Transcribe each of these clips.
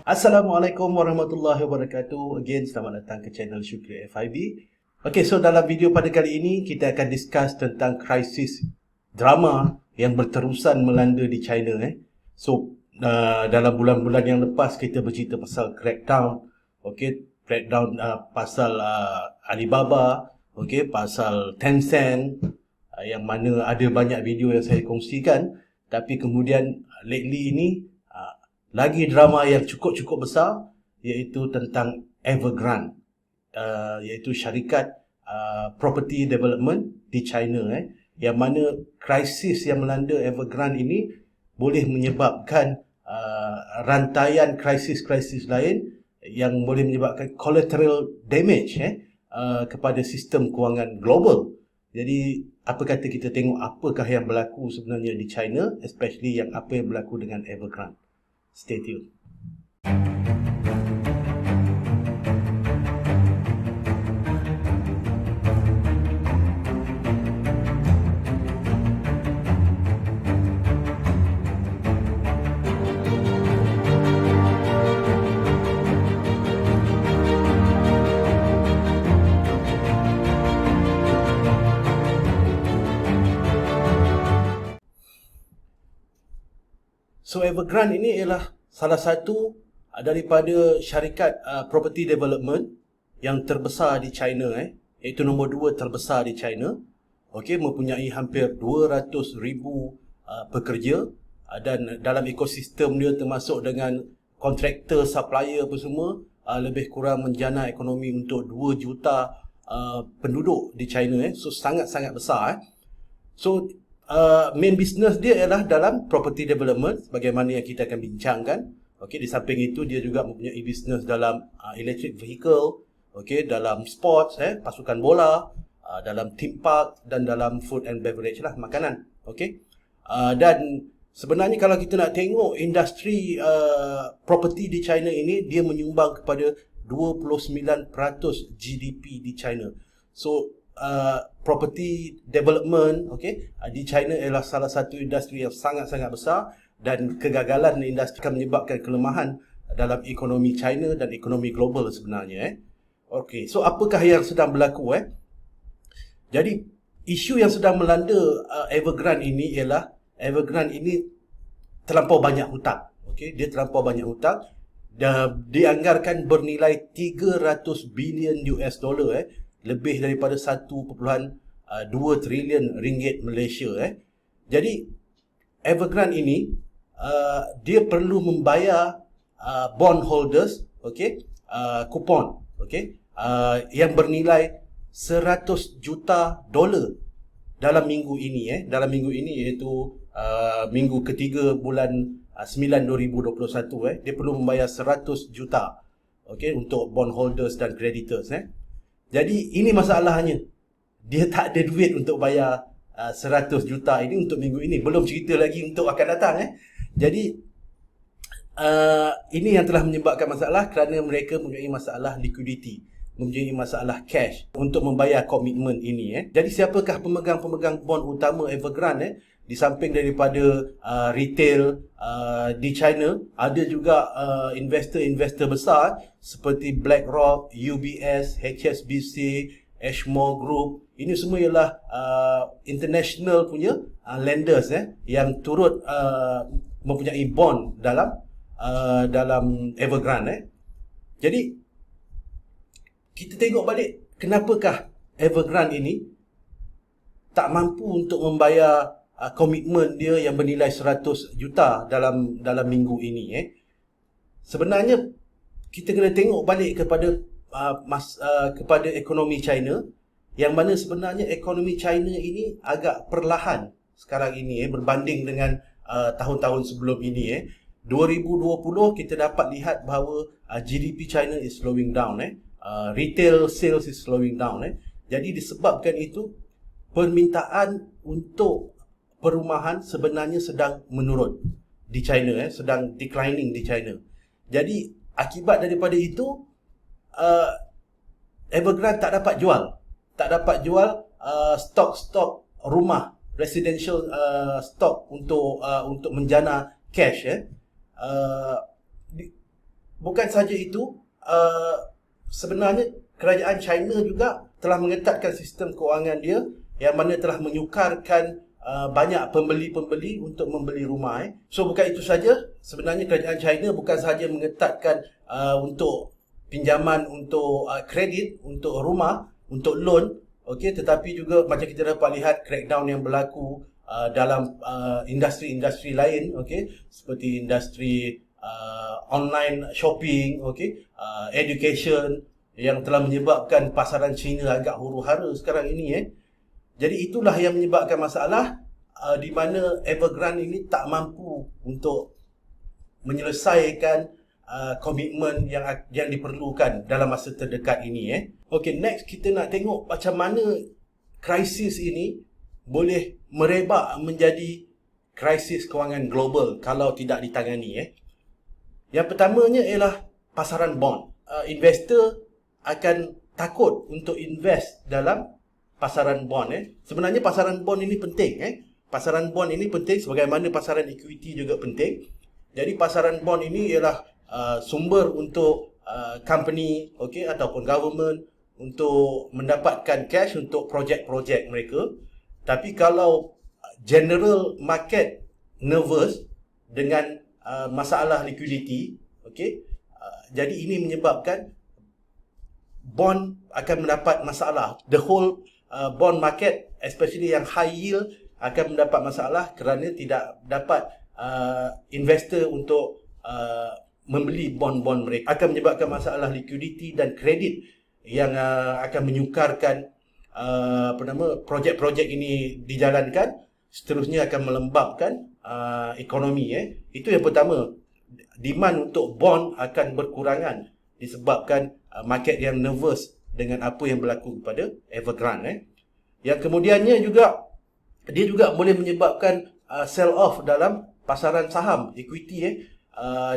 Assalamualaikum warahmatullahi wabarakatuh. Again, selamat datang ke channel Syukri FIB. Okay, so dalam video pada kali ini kita akan discuss tentang krisis drama yang berterusan melanda di China. Dalam bulan-bulan yang lepas kita bercerita pasal crackdown, crackdown pasal Alibaba, pasal Tencent, yang mana ada banyak video yang saya kongsikan. Tapi kemudian lately ini lagi drama yang cukup besar, iaitu tentang Evergrande, iaitu syarikat property development di China, yang mana krisis yang melanda Evergrande ini boleh menyebabkan rantaian krisis-krisis lain yang boleh menyebabkan collateral damage kepada sistem kewangan global. Jadi apa kata kita tengok apakah yang berlaku sebenarnya di China, especially apa yang berlaku dengan Evergrande. Stay tuned. So Evergrande ini ialah salah satu daripada syarikat property development yang terbesar di China, iaitu nombor 2 terbesar di China. Mempunyai hampir 200,000 pekerja, dan dalam ekosistem dia termasuk dengan kontraktor, supplier apa semua, lebih kurang menjana ekonomi untuk 2 juta penduduk di China. So sangat-sangat besar. So main business dia ialah dalam property development, bagaimana yang kita akan bincangkan. Di samping itu dia juga mempunyai business dalam electric vehicle, dalam sports, pasukan bola, dalam theme park, dan dalam food and beverage lah, makanan. Dan sebenarnya kalau kita nak tengok industri property di China ini, dia menyumbang kepada 29% GDP di China. So property development di China ialah salah satu industri yang sangat-sangat besar, dan kegagalan industri akan menyebabkan kelemahan dalam ekonomi China dan ekonomi global sebenarnya. So apakah yang sedang berlaku? Jadi isu yang sedang melanda Evergrande ini ialah Evergrande ini terlampau banyak hutang. Dia terlampau banyak hutang, dan dianggarkan bernilai 300 bilion US dollar, lebih daripada 1.2 trilion ringgit Malaysia. Jadi Evergrande ini dia perlu membayar bondholders kupon yang bernilai 100 juta dolar dalam minggu ini. Dalam minggu ini, iaitu minggu ketiga bulan 9 2021, dia perlu membayar 100 juta untuk bondholders dan creditors. Jadi ini masalahnya, dia tak ada duit untuk bayar 100 juta ini untuk minggu ini, belum cerita lagi untuk akan datang. Jadi ini yang telah menyebabkan masalah, kerana mereka mempunyai masalah liquidity, mempunyai masalah cash untuk membayar komitmen ini. Jadi siapakah pemegang-pemegang bond utama Evergrande? Di samping daripada retail di China, ada juga investor-investor besar seperti BlackRock, UBS, HSBC, Ashmore Group. Ini semua ialah international punya lenders yang turut mempunyai bond dalam Evergrande. Jadi kita tengok balik, kenapakah Evergrande ini tak mampu untuk membayar komitmen dia yang bernilai 100 juta dalam minggu ini. Sebenarnya kita kena tengok balik kepada ekonomi China, yang mana sebenarnya ekonomi China ini agak perlahan sekarang ini berbanding dengan tahun-tahun sebelum ini. 2020 kita dapat lihat bahawa GDP China is slowing down. Retail sales is slowing down. Jadi disebabkan itu, permintaan untuk perumahan sebenarnya sedang menurun di China, sedang declining di China. Jadi akibat daripada itu, Evergrande tak dapat jual stok rumah, residential stock untuk menjana cash. bukan saja itu, sebenarnya kerajaan China juga telah mengetatkan sistem kewangan dia yang mana telah menyukarkan banyak pembeli-pembeli untuk membeli rumah. So bukan itu saja, sebenarnya kerajaan China bukan sahaja mengetatkan untuk pinjaman untuk kredit, untuk rumah, untuk loan, okey, tetapi juga macam kita dapat lihat crackdown yang berlaku dalam industri-industri lain, okey, seperti industri online shopping, okey, education, yang telah menyebabkan pasaran China agak huru-hara sekarang ini. Jadi itulah yang menyebabkan masalah di mana Evergrande ini tak mampu untuk menyelesaikan komitmen yang diperlukan dalam masa terdekat ini. Okey, next kita nak tengok macam mana krisis ini boleh merebak menjadi krisis kewangan global kalau tidak ditangani. Yang pertamanya ialah pasaran bond. Investor akan takut untuk invest dalam pasaran bond. Sebenarnya pasaran bond ini penting. Pasaran bond ini penting sebagaimana pasaran equity juga penting. Jadi pasaran bond ini ialah sumber untuk company, okey, ataupun government untuk mendapatkan cash untuk projek-projek mereka. Tapi kalau general market nervous dengan masalah liquidity, okey, jadi ini menyebabkan bond akan mendapat masalah. The whole bond market, especially yang high yield, akan mendapat masalah kerana tidak dapat investor untuk membeli bond-bond mereka. Akan menyebabkan masalah liquidity dan kredit yang akan menyukarkan projek-projek ini dijalankan, seterusnya akan melembabkan ekonomi. Itu yang pertama. Demand untuk bond akan berkurangan disebabkan market yang nervous dengan apa yang berlaku kepada Evergrande. Yang kemudiannya juga, dia juga boleh menyebabkan sell off dalam pasaran saham equity,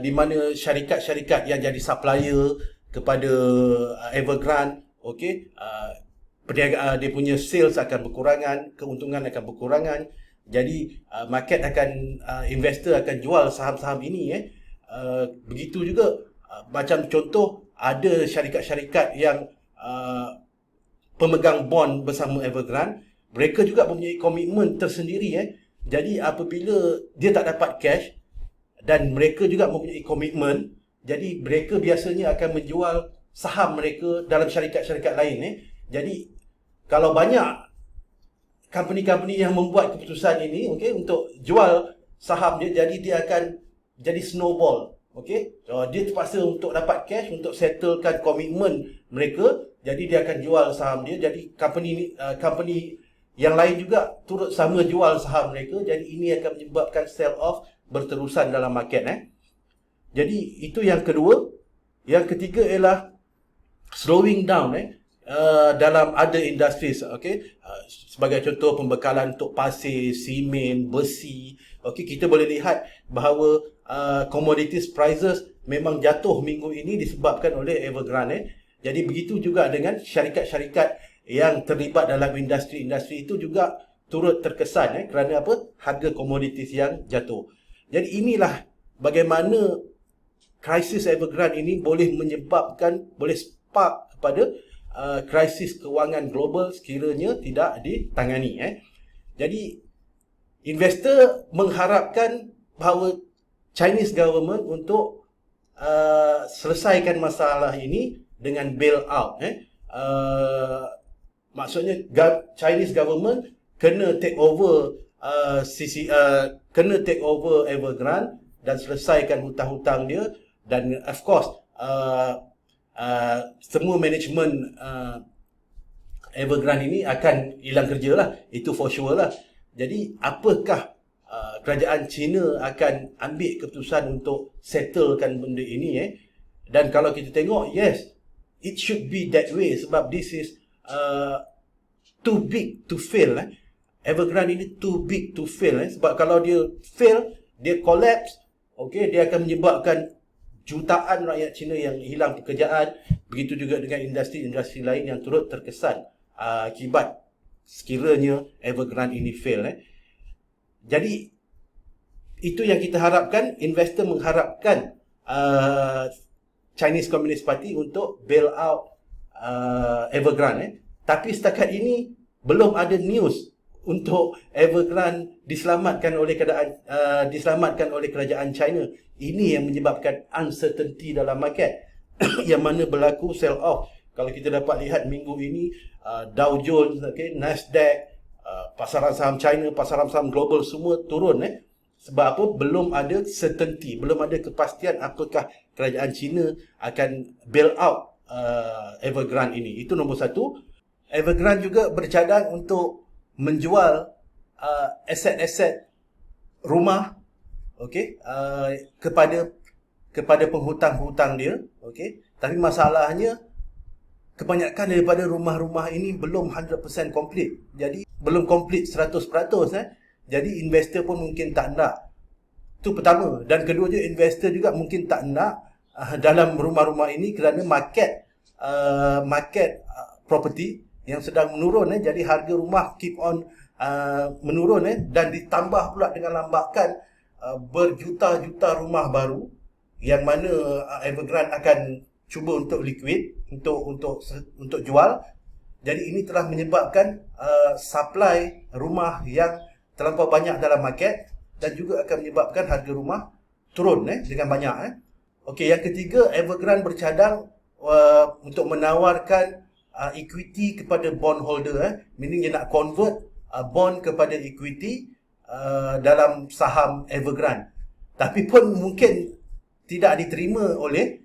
di mana syarikat-syarikat yang jadi supplier kepada Evergrande, okey, perniagaan dia punya sales akan berkurangan, keuntungan akan berkurangan. Jadi market akan investor akan jual saham-saham ini. Begitu juga macam contoh, ada syarikat-syarikat yang pemegang bond bersama Evergrande, mereka juga mempunyai komitmen tersendiri. Jadi apabila dia tak dapat cash dan mereka juga mempunyai komitmen, jadi mereka biasanya akan menjual saham mereka dalam syarikat-syarikat lain. Jadi kalau banyak company-company yang membuat keputusan ini, okey, untuk jual saham dia, jadi dia akan jadi snowball. Okey, dia terpaksa untuk dapat cash untuk settlekan komitmen mereka, jadi dia akan jual saham dia. Jadi company yang lain juga turut sama jual saham mereka. Jadi ini akan menyebabkan sell off berterusan dalam market. Jadi itu yang kedua. Yang ketiga ialah slowing down dalam other industries. Okey, sebagai contoh pembekalan untuk pasir, simen, besi. Okey, kita boleh lihat bahawa commodities prices memang jatuh minggu ini disebabkan oleh Evergrande. Jadi begitu juga dengan syarikat-syarikat yang terlibat dalam industri-industri itu juga turut terkesan kerana apa? Harga commodities yang jatuh. Jadi inilah bagaimana krisis Evergrande ini boleh menyebabkan, boleh spark kepada krisis kewangan global sekiranya tidak ditangani. Jadi investor mengharapkan bahawa Chinese government untuk selesaikan masalah ini dengan bail out. Maksudnya Chinese government kena take over kena take over Evergrande dan selesaikan hutang-hutang dia, dan of course semua management Evergrande ini akan hilang kerja lah, itu for sure lah. Jadi apakah kerajaan China akan ambil keputusan untuk settlekan benda ini? Dan kalau kita tengok, yes, it should be that way sebab this is too big to fail. Evergrande ini too big to fail. Sebab kalau dia fail, dia collapse, okay, dia akan menyebabkan jutaan rakyat Cina yang hilang pekerjaan. Begitu juga dengan industri-industri lain yang turut terkesan akibat sekiranya Evergrande ini fail. Jadi itu yang kita harapkan. Investor mengharapkan Chinese Communist Party untuk bail out Evergrande. Tapi setakat ini belum ada news untuk Evergrande diselamatkan oleh kerajaan China. Ini yang menyebabkan uncertainty dalam market yang mana berlaku sell off. Kalau kita dapat lihat minggu ini, Dow Jones, Nasdaq, pasaran saham China, pasaran saham global semua turun. Sebab apa? Belum ada certainty, belum ada kepastian apakah kerajaan China akan bail out Evergrande ini. Itu nombor satu. Evergrande juga bercadang untuk menjual aset-aset rumah, kepada penghutang-hutang dia, Tapi masalahnya kebanyakan daripada rumah-rumah ini belum 100% complete. Jadi belum complete 100%. Jadi investor pun mungkin tak nak. Itu pertama. Dan keduanya, investor juga mungkin tak nak dalam rumah-rumah ini kerana market property yang sedang menurun. Jadi harga rumah keep on menurun. Dan ditambah pula dengan lambakan berjuta-juta rumah baru yang mana Evergrande akan cuba untuk liquid, untuk jual. Jadi ini telah menyebabkan supply rumah yang terlampau banyak dalam market dan juga akan menyebabkan harga rumah turun dengan banyak. Okey, yang ketiga, Evergrande bercadang untuk menawarkan equity kepada bondholder, meaning dia nak convert bond kepada equity dalam saham Evergrande. Tapi pun mungkin tidak diterima oleh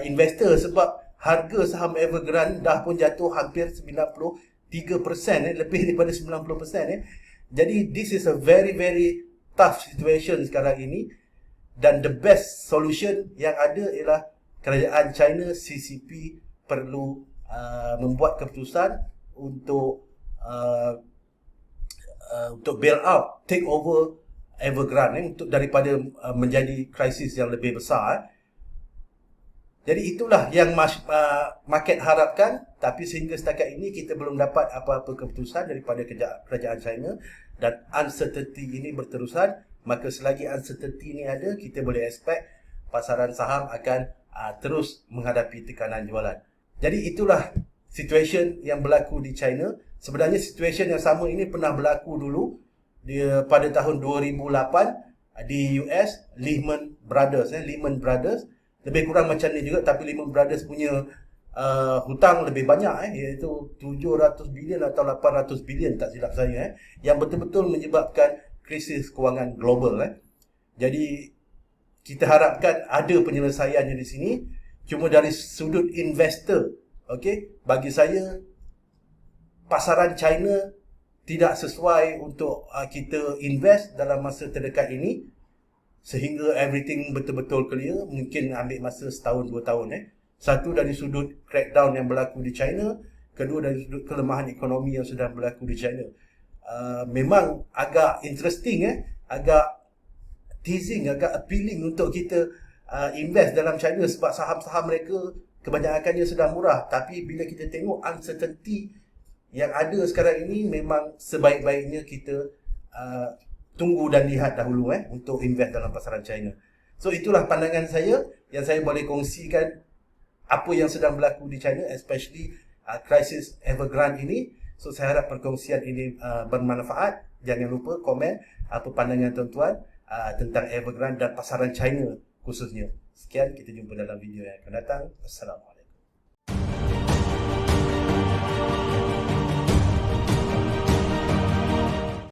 investor sebab harga saham Evergrande dah pun jatuh hampir 93%, lebih daripada 90%. Jadi this is a very very tough situation sekarang ini, dan the best solution yang ada ialah kerajaan China, CCP perlu membuat keputusan untuk bail out, take over Evergrande untuk daripada menjadi krisis yang lebih besar. Jadi itulah yang market harapkan, tapi sehingga setakat ini kita belum dapat apa-apa keputusan daripada kerajaan China, dan uncertainty ini berterusan. Maka selagi uncertainty ini ada, kita boleh expect pasaran saham akan terus menghadapi tekanan jualan. Jadi itulah situation yang berlaku di China. Sebenarnya situation yang sama ini pernah berlaku dulu pada tahun 2008 di US, Lehman Brothers. Lebih kurang macam ni juga, tapi Lehman Brothers punya hutang lebih banyak, iaitu 700 bilion atau 800 bilion tak silap saya, yang betul-betul menyebabkan krisis kewangan global. Jadi kita harapkan ada penyelesaiannya di sini. Cuma dari sudut investor, bagi saya pasaran China tidak sesuai untuk kita invest dalam masa terdekat ini. Sehingga everything betul-betul clear, mungkin ambil masa setahun, 2 tahun. Satu, dari sudut crackdown yang berlaku di China. Kedua, dari sudut kelemahan ekonomi yang sedang berlaku di China. Memang agak interesting, agak teasing, agak appealing untuk kita invest dalam China sebab saham-saham mereka kebanyakannya sedang murah. Tapi bila kita tengok uncertainty yang ada sekarang ini, memang sebaik-baiknya kita tunggu dan lihat dahulu untuk invest dalam pasaran China. So itulah pandangan saya yang saya boleh kongsikan apa yang sedang berlaku di China, especially krisis Evergrande ini. So saya harap perkongsian ini bermanfaat. Jangan lupa komen apa pandangan tuan-tuan tentang Evergrande dan pasaran China khususnya. Sekian, kita jumpa dalam video yang akan datang. Assalamualaikum.